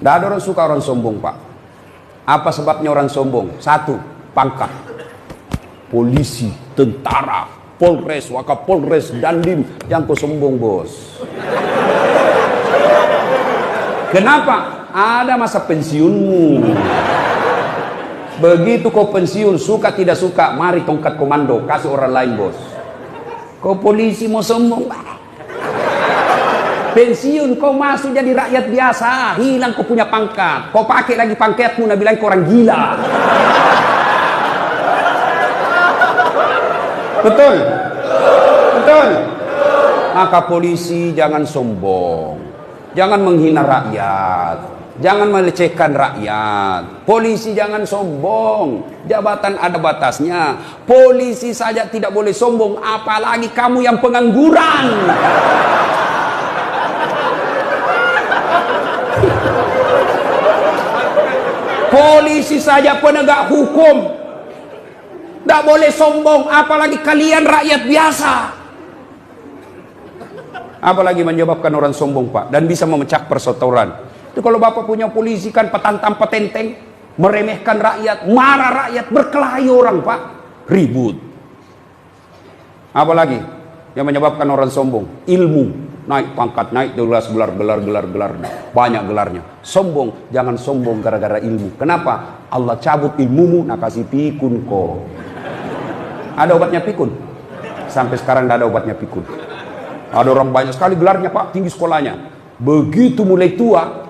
Tidak ada orang suka orang sombong, Pak. Apa sebabnya orang sombong? Satu, pangkat. Polisi, tentara, Polres, Wakapolres, Dandim, yang kau sombong, bos. Kenapa? Ada masa pensiunmu. Begitu kau pensiun, suka tidak suka, mari tongkat komando, kasih orang lain, bos. Kau polisi mau sombong, pensiun kau masuk jadi rakyat biasa, hilang kau punya pangkat, kau pakai lagi pangkatmu, nak bilang kau orang gila. Betul? Betul? Maka polisi jangan sombong, jangan menghina rakyat, jangan melecehkan rakyat. Polisi jangan sombong, jabatan ada batasnya. Polisi saja tidak boleh sombong, apalagi kamu yang pengangguran. Polisi saja penegak hukum tidak boleh sombong, apalagi kalian rakyat biasa. Apalagi menyebabkan orang sombong, Pak, dan bisa memecah persaudaraan. Itu kalau Bapak punya polisi kan petantang petenteng, meremehkan rakyat, marah rakyat, berkelahi orang, Pak, ribut. Apalagi yang menyebabkan orang sombong? Ilmu, naik pangkat, naik gelar, banyak gelarnya. Sombong, jangan sombong gara-gara ilmu. Kenapa? Allah cabut ilmumu, nak kasih pikun kok. Ada obatnya pikun? Sampai sekarang tidak ada obatnya pikun. Ada orang banyak sekali gelarnya, Pak, tinggi sekolahnya. Begitu mulai tua,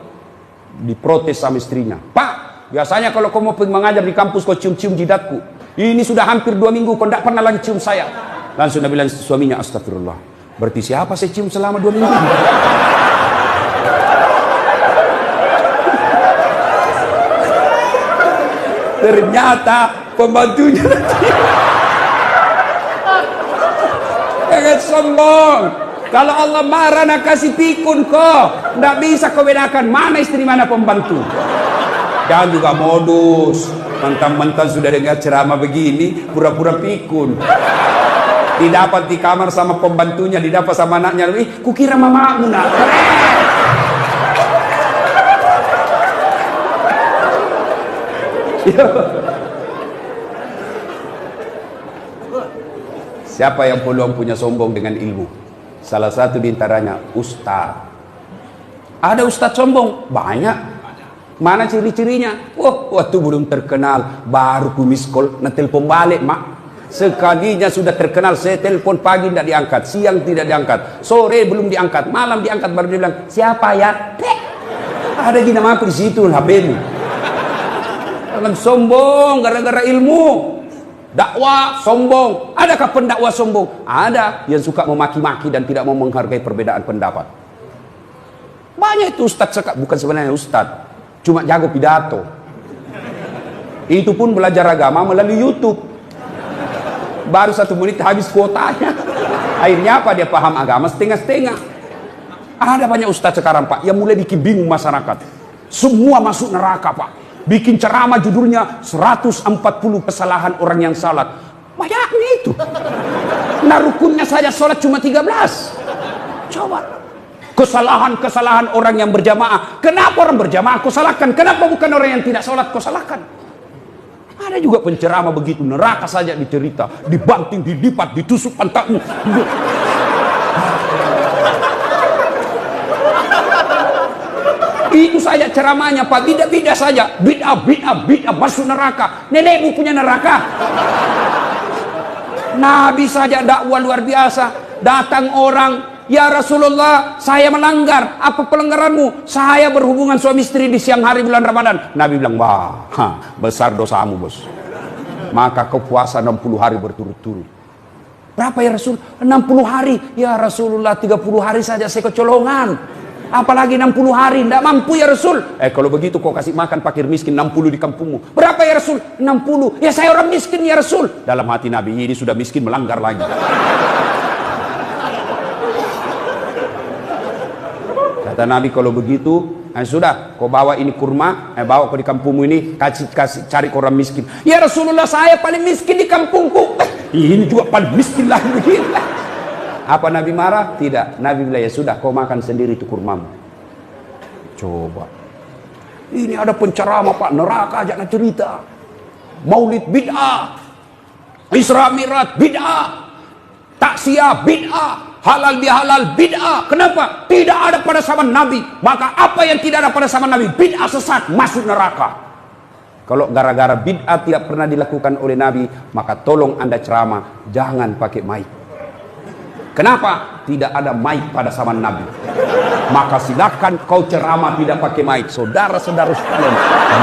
diprotes sama istrinya. Pak, biasanya kalau kau mau pergi mengajar di kampus, kau cium-cium jidatku. Ini sudah hampir 2 minggu, kau tidak pernah lagi cium saya. Langsung dia bilang suaminya, astagfirullah. Berarti siapa saya cium selama 2 minggu? Ternyata pembantunya. Jangan sombong. Kalau Allah marah nak kasih pikun kok. Tidak bisa kau bedakan mana istri mana pembantu. Jangan juga modus. Mentang-mentang sudah dengar ceramah begini, pura-pura pikun. Didapat di kamar sama pembantunya, didapat sama anaknya. Kukira mamamu nak. Siapa yang peluang punya sombong dengan ilmu? Salah satu diantaranya ustaz. Ada ustaz sombong? Banyak. Mana ciri-cirinya? Waktu belum terkenal, baru ku miss call, telepon balik, mak. Sekalinya sudah terkenal, saya telepon pagi tidak diangkat, siang tidak diangkat, sore belum diangkat, malam diangkat, baru dia bilang, siapa ya? Ada di nama aku di situ HP-mu. Jangan sombong gara-gara ilmu. Dakwah sombong. Adakah pendakwah sombong? Ada yang suka memaki-maki dan tidak mau menghargai perbedaan pendapat. Banyak itu ustaz sekak, bukan sebenarnya ustaz, cuma jago pidato. Itu pun belajar agama melalui YouTube. Baru 1 menit habis kuotanya. Akhirnya apa? Dia paham agama setengah-setengah. Ada banyak ustaz sekarang, Pak, yang mulai bikin bingung masyarakat. Semua masuk neraka, Pak. Bikin ceramah judulnya 140 kesalahan orang yang salat. Banyaknya itu. Nah, rukunnya saja salat cuma 13. Coba. Kesalahan-kesalahan orang yang berjamaah. Kenapa orang berjamaah kau salahkan? Kenapa bukan orang yang tidak salat kau salahkan? Ada juga penceramah begitu, neraka saja dicerita, dibanting, dilipat, ditusuk pantatmu. Itu saja ceramahnya, Pak. Bida-bida saja. Bid'ah masuk neraka. Nenekmu punya neraka. Nabi saja dakwah luar biasa. Datang orang, ya Rasulullah, saya melanggar. Apa pelanggaranmu? Saya berhubungan suami istri di siang hari bulan Ramadan. Nabi bilang, wah, besar dosamu, bos. Maka kau puasa 60 hari berturut-turut. Berapa ya Rasul? 60 hari. Ya Rasulullah, 30 hari saja saya kecolongan. Apalagi 60 hari, tidak mampu ya Rasul. Kalau begitu kau kasih makan fakir miskin 60 di kampungmu. Berapa ya Rasul? 60. Ya saya orang miskin ya Rasul. Dalam hati Nabi, ini sudah miskin melanggar lagi. Kata Nabi, kalau begitu, sudah, kau bawa ini kurma, bawa kau di kampungmu ini, kasih cari orang miskin. Ya Rasulullah, saya paling miskin di kampungku. Ini juga paling miskin lagi. Apa Nabi marah? Tidak. Nabi bilang, ya sudah, kau makan sendiri itu kurmamu. Coba. Ini ada penceramah Pak, neraka aja nak cerita. Maulid bid'ah, Isra Mi'raj bid'ah, taksiyah bid'ah, halal bihalal bid'ah. Kenapa? Tidak ada pada zaman Nabi. Maka apa yang tidak ada pada zaman Nabi, bid'ah sesat, masuk neraka. Kalau gara-gara bid'ah tidak pernah dilakukan oleh Nabi, maka tolong Anda ceramah, jangan pakai mic. Kenapa? Tidak ada mic pada zaman Nabi. Maka silakan kau ceramah tidak pakai mic. Saudara-saudara sekalian,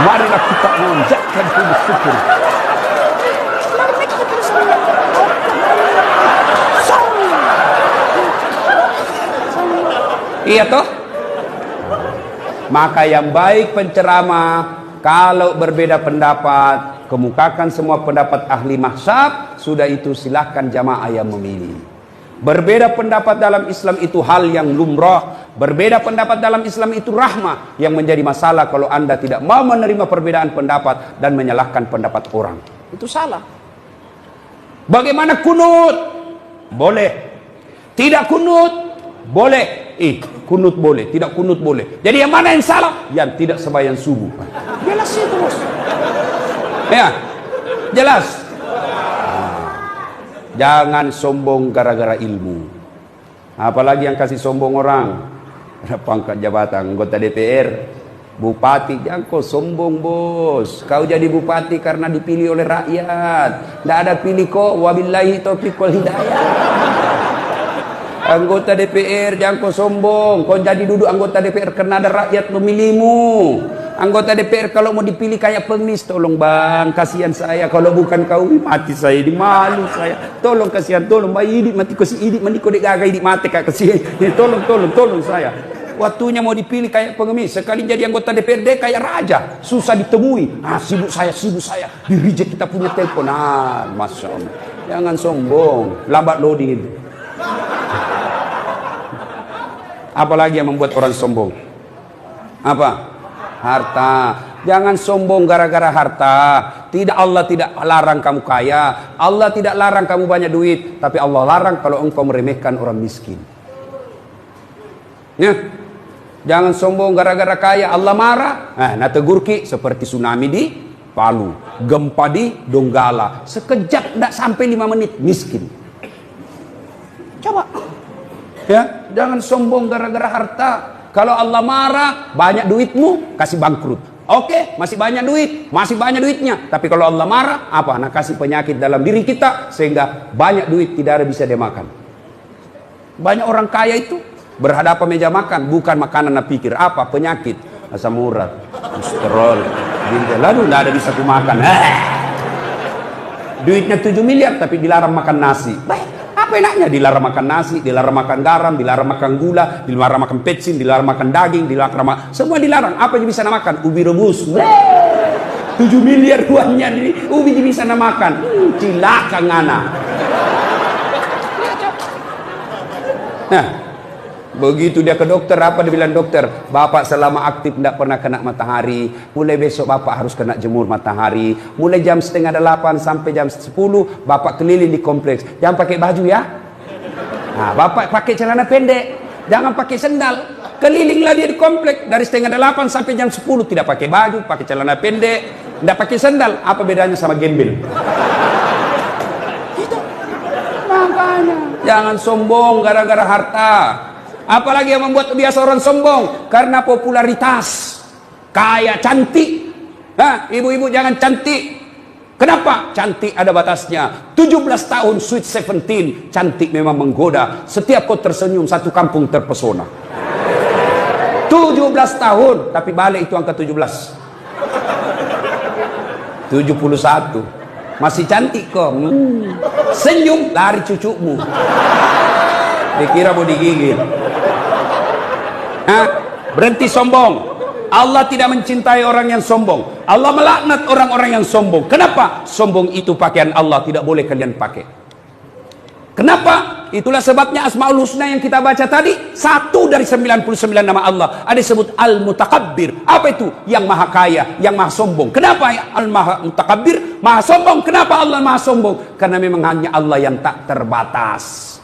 marilah kita mengucapkan syukur. Iya toh? Maka yang baik penceramah, kalau berbeda pendapat, kemukakan semua pendapat ahli mazhab, sudah itu silahkan jamaah yang memilih. Berbeda pendapat dalam Islam itu hal yang lumrah. Berbeda pendapat dalam Islam itu rahmah. Yang menjadi masalah kalau Anda tidak mau menerima perbedaan pendapat dan menyalahkan pendapat orang, itu salah. Bagaimana kunut? Boleh. Tidak kunut? Boleh. Kunut boleh, tidak kunut boleh. Jadi yang mana yang salah? Yang tidak sembahyang subuh. Jelas itu, Bos. Ya, jelas. Jangan sombong gara-gara ilmu. Apalagi yang kasih sombong orang, pangkat jabatan, anggota DPR, bupati. Jangan kau sombong, Bos. Kau jadi bupati karena dipilih oleh rakyat. Tidak ada pilih kok. Wabillahi taufiq wal hidayah. Anggota DPR, jangan kau sombong. Kau jadi duduk anggota DPR karena ada rakyat memilihmu. Anggota DPR kalau mau dipilih kayak pengemis, tolong bang, kasihan saya. Kalau bukan kau, mati saya, di malu saya. Tolong kasihan, tolong bang, idik mati ko si idik, mandi ko dek gagai idik mati kak kasihan. Tolong saya. Waktunya mau dipilih kayak pengemis, sekali jadi anggota DPRD kayak raja, susah ditemui. Sibuk saya, di reject kita punya telepon. Masya Allah. Jangan sombong, lambat loading itu. Apalagi yang membuat orang sombong? Apa? Harta. Jangan sombong gara-gara harta. Allah tidak larang kamu kaya, Allah tidak larang kamu banyak duit, tapi Allah larang kalau engkau meremehkan orang miskin. Ya. Jangan sombong gara-gara kaya, Allah marah. Nah tegur ki seperti tsunami di Palu, gempa di Donggala, sekejap tidak sampai 5 menit miskin. Coba. Ya, jangan sombong gara-gara harta. Kalau Allah marah, banyak duitmu, kasih bangkrut. Oke, masih banyak duit, masih banyak duitnya. Tapi kalau Allah marah, apa? Nah, kasih penyakit dalam diri kita sehingga banyak duit tidak ada bisa dia makan. Banyak orang kaya itu berhadapan meja makan, bukan makanan nak pikir apa? Penyakit, asam urat, kolesterol, lalu tidak ada bisa kumakan. Duitnya 7 miliar tapi dilarang makan nasi. Apa enaknya? Dilarang makan nasi, dilarang makan garam, dilarang makan gula, dilarang makan pecin, dilarang makan daging, dilarang semua dilarang. Apa yang bisa makan? Ubi rebus. 7 miliar uangnya ubi bisa makan. Cilaka ngana. Nah, begitu dia ke dokter, apa dia bilang dokter? Bapak selama aktif tidak pernah kena matahari. Mulai besok bapak harus kena jemur matahari. Mulai jam 7:30 sampai jam 10 bapak keliling di kompleks. Jangan pakai baju ya. Nah, bapak pakai celana pendek, jangan pakai sendal. Kelilinglah dia di kompleks dari 7:30 sampai jam 10. Tidak pakai baju, pakai celana pendek, tidak pakai sendal. Apa bedanya sama gembel? Gitu. Makanya jangan sombong gara-gara harta. Apalagi yang membuat biasa orang sombong? Karena popularitas. Kaya, cantik. Nah, ibu-ibu jangan cantik. Kenapa? Cantik ada batasnya. 17 tahun, sweet 17. Cantik memang menggoda. Setiap kau tersenyum, satu kampung terpesona. 17 tahun. Tapi balik itu angka 17. 71. Masih cantik kok. Senyum, lari cucumu. Dikira mau digigit. Berhenti sombong. Allah tidak mencintai orang yang sombong. Allah melaknat orang-orang yang sombong. Kenapa? Sombong itu pakaian Allah, tidak boleh kalian pakai. Kenapa? Itulah sebabnya Asmaul Husna yang kita baca tadi, satu dari 99 nama Allah ada disebut Al-Mutakabbir. Apa itu? Yang maha kaya, yang maha sombong. Kenapa Al-Mutakabbir? Maha sombong. Kenapa Allah maha sombong? Karena memang hanya Allah yang tak terbatas.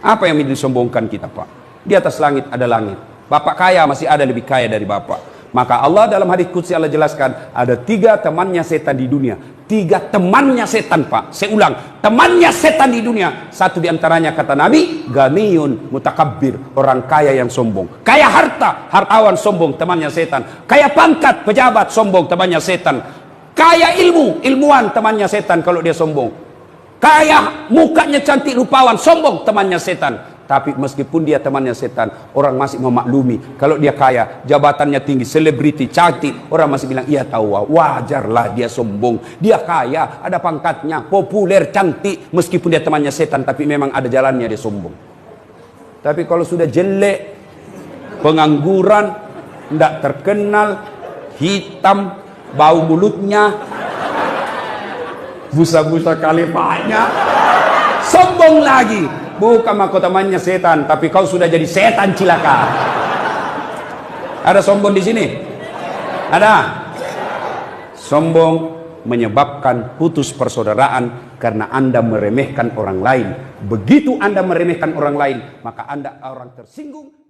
Apa yang disombongkan kita, Pak? Di atas langit ada langit. Bapak kaya masih ada lebih kaya dari bapak. Maka Allah dalam hadis qudsi Allah jelaskan, ada 3 temannya setan di dunia. 3 temannya setan, Pak. Saya ulang, temannya setan di dunia. Satu diantaranya kata Nabi, ganiyun mutakabbir, orang kaya yang sombong. Kaya harta, hartawan sombong, temannya setan. Kaya pangkat, pejabat sombong, temannya setan. Kaya ilmu, ilmuwan, temannya setan kalau dia sombong. Kaya mukanya cantik, rupawan, sombong, temannya setan. Tapi meskipun dia temannya setan, orang masih memaklumi. Kalau dia kaya, jabatannya tinggi, selebriti, cantik, orang masih bilang, iya tahu, wajarlah dia sombong. Dia kaya, ada pangkatnya, populer, cantik. Meskipun dia temannya setan, tapi memang ada jalannya dia sombong. Tapi kalau sudah jelek, pengangguran, tidak terkenal, hitam, bau mulutnya, busa-busa kalipahnya, sombong lagi. Bukan mahkotamannya setan, tapi kau sudah jadi setan cilaka. Ada sombong di sini? Ada. Sombong menyebabkan putus persaudaraan karena Anda meremehkan orang lain. Begitu Anda meremehkan orang lain, maka Anda orang tersinggung.